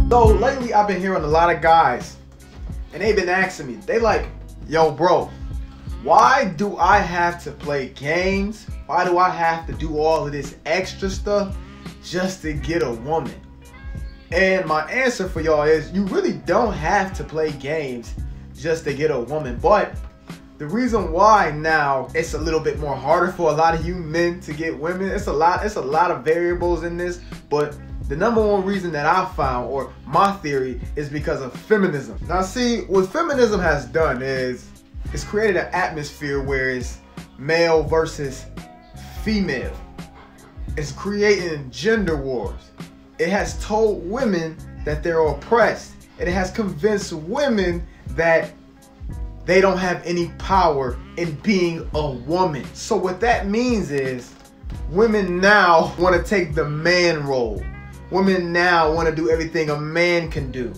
So lately I've been hearing a lot of guys, and they've been asking me, they like, yo bro, why do I have to play games? Why do I have to do all of this extra stuff just to get a woman? And my answer for y'all is, you really don't have to play games just to get a woman. But the reason why now it's a little bit more harder for a lot of you men to get women, it's a lot of variables in this, but the number one reason that I found, or my theory, is because of feminism. Now see, what feminism has done is it's created an atmosphere where it's male versus female. It's creating gender wars. It has told women that they're oppressed. It has convinced women that they don't have any power in being a woman. So what that means is women now want to take the man role. Women now want to do everything a man can do.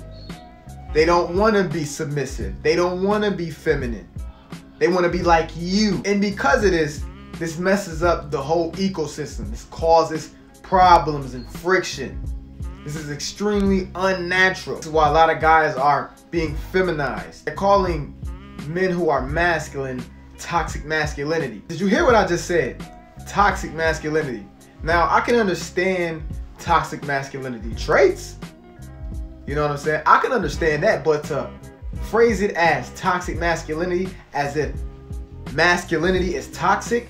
They don't want to be submissive. They don't want to be feminine. They want to be like you. And because of this messes up the whole ecosystem. This causes problems and friction. This is extremely unnatural. This is why a lot of guys are being feminized. They're calling men who are masculine toxic masculinity. Did you hear what I just said? Toxic masculinity. Now, I can understand toxic masculinity traits. You know what I'm saying? I can understand that, but to phrase it as toxic masculinity, as if masculinity is toxic,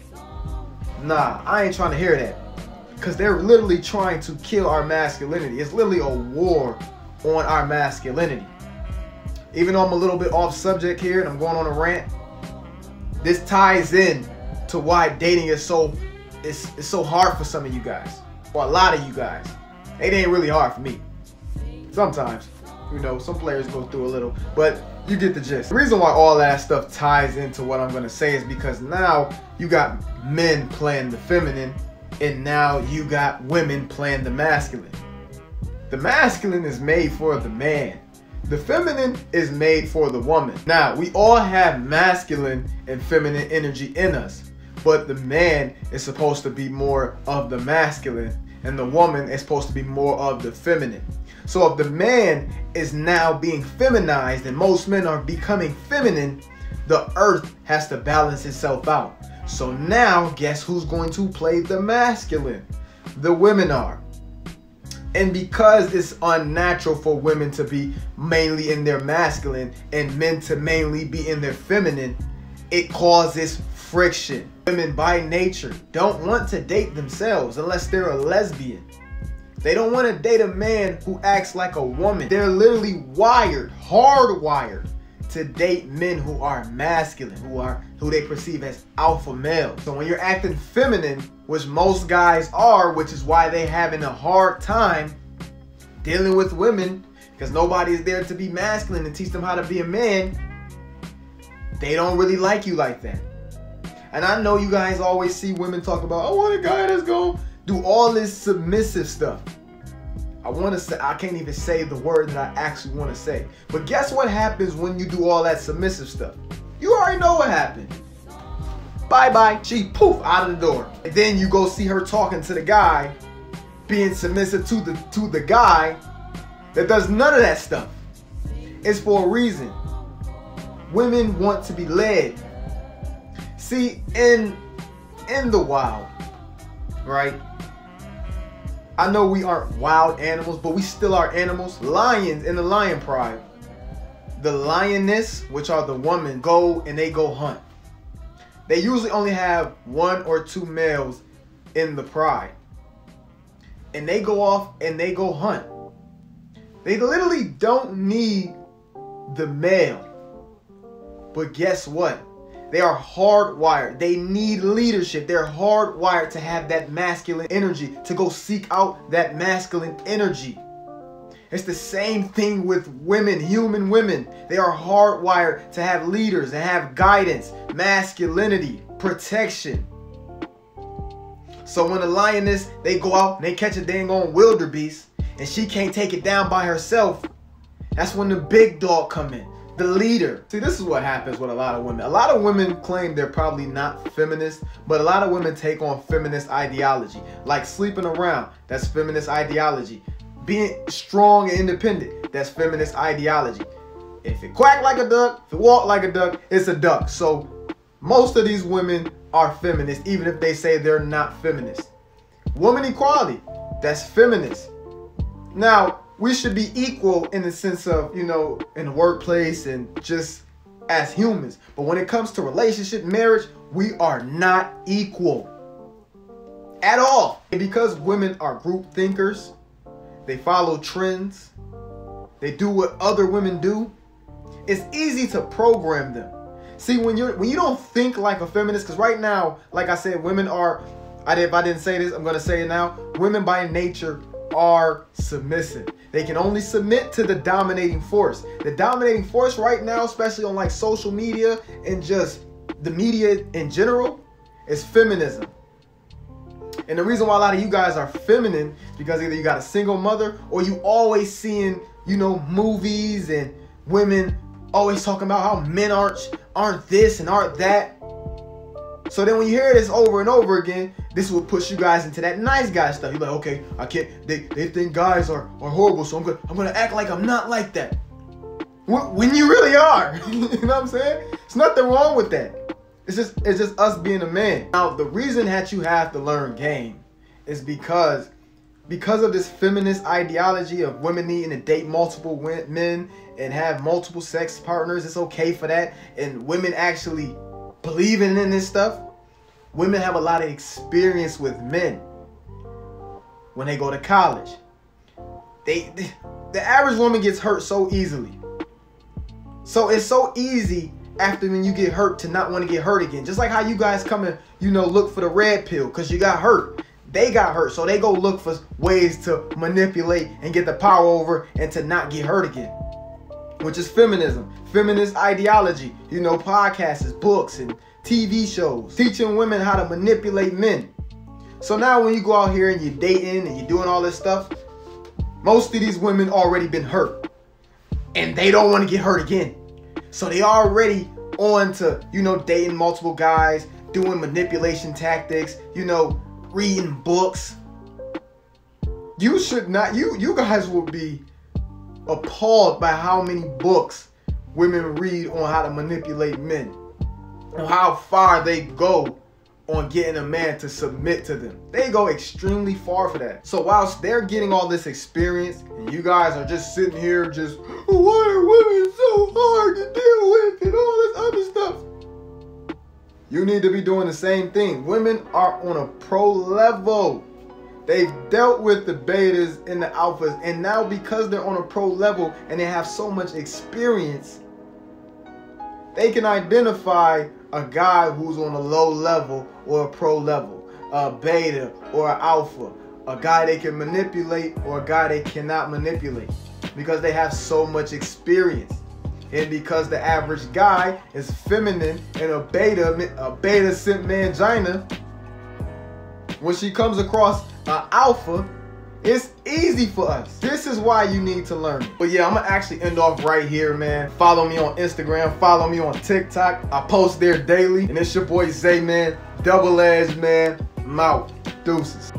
nah, I ain't trying to hear that. Because they're literally trying to kill our masculinity. It's literally a war on our masculinity. Even though I'm a little bit off subject here and I'm going on a rant, this ties in to why dating is so hard for some of you guys. For a lot of you guys. It ain't really hard for me. Sometimes, you know, some players go through a little, but you get the gist. The reason why all that stuff ties into what I'm gonna say is because now you got men playing the feminine, and now you got women playing the masculine. The masculine is made for the man. The feminine is made for the woman. Now, we all have masculine and feminine energy in us. But the man is supposed to be more of the masculine, and the woman is supposed to be more of the feminine. So if the man is now being feminized and most men are becoming feminine, the earth has to balance itself out. So now, guess who's going to play the masculine? The women are. And because it's unnatural for women to be mainly in their masculine and men to mainly be in their feminine, it causes friction. Women by nature don't want to date themselves unless they're a lesbian. They don't want to date a man who acts like a woman. They're literally wired, hardwired to date men who are masculine, who they perceive as alpha males. So when you're acting feminine, which most guys are, which is why they're having a hard time dealing with women, because nobody is there to be masculine and teach them how to be a man, they don't really like you like that. And I know you guys always see women talk about, I want a guy that's gonna do all this submissive stuff. I can't even say the word that I actually want to say. But guess what happens when you do all that submissive stuff? You already know what happened. Bye-bye. She poof out of the door. And then you go see her talking to the guy, being submissive to the guy that does none of that stuff. It's for a reason. Women want to be led. See, in the wild, right? I know we aren't wild animals, but we still are animals. Lions in the lion pride. The lioness, which are the women, go hunt. They usually only have 1 or 2 males in the pride. And they go off and they go hunt. They literally don't need the male. But guess what? They are hardwired. They need leadership. They're hardwired to have that masculine energy, to go seek out that masculine energy. It's the same thing with women, human women. They are hardwired to have leaders and have guidance, masculinity, protection. So when a lioness, they go out and they catch a dang on wildebeest and she can't take it down by herself, that's when the big dog come in. The leader. See, this is what happens with a lot of women. A lot of women claim they're probably not feminist, but a lot of women take on feminist ideology. Like sleeping around, that's feminist ideology. being strong and independent. That's feminist ideology. If it quack like a duck, if it walk like a duck, it's a duck. So most of these women are feminists, even if they say they're not feminists. Woman equality, that's feminist. Now, we should be equal in the sense of, in the workplace and just as humans. But when it comes to relationship, marriage, we are not equal at all. And because women are group thinkers, they follow trends, they do what other women do, it's easy to program them. See, when you don't think like a feminist, because right now, like I said, women are, if I didn't say this, I'm going to say it now, women by nature are submissive. They can only submit to the dominating force. The dominating force right now, especially on like social media and just the media in general, is feminism. And the reason why a lot of you guys are feminine is because either you got a single mother or you always seeing, movies and women always talking about how men aren't this and aren't that. So then when you hear this over and over again, this will push you guys into that nice guy stuff. You're like, okay, I can't, they think guys are horrible, so I'm gonna act like I'm not like that. When you really are. You know what I'm saying? There's nothing wrong with that. It's just us being a man. Now, the reason that you have to learn game is because of this feminist ideology of women needing to date multiple men and have multiple sex partners. It's okay for that. And women actually believing in this stuff. Women have a lot of experience with men when they go to college. The average woman gets hurt so easily. So it's so easy after when you get hurt to not want to get hurt again. Just like how you guys come and, look for the red pill because you got hurt. They got hurt, so they go look for ways to manipulate and get the power over and to not get hurt again. Which is feminism, feminist ideology, podcasts, books, and TV shows, teaching women how to manipulate men. So now when you go out here and you're dating and you're doing all this stuff, most of these women already been hurt. And they don't want to get hurt again. So they already on to, dating multiple guys, doing manipulation tactics, reading books. You should not, you guys will be appalled by how many books women read on how to manipulate men, on how far they go on getting a man to submit to them. They go extremely far for that. So whilst they're getting all this experience and you guys are just sitting here just, why are women so hard to deal with and all this other stuff? You need to be doing the same thing. Women are on a pro level. They've dealt with the betas and the alphas, and now because they're on a pro level and they have so much experience, they can identify a guy who's on a low level or a pro level, a beta or an alpha, a guy they can manipulate or a guy they cannot manipulate because they have so much experience. And because the average guy is feminine and a beta simp mangina, when she comes across an alpha, it's easy for us. This is why you need to learn it. But yeah, I'm gonna actually end off right here, man. Follow me on Instagram, follow me on TikTok. I post there daily. And it's your boy Zay, man. Double edged, man. I'm out. Deuces.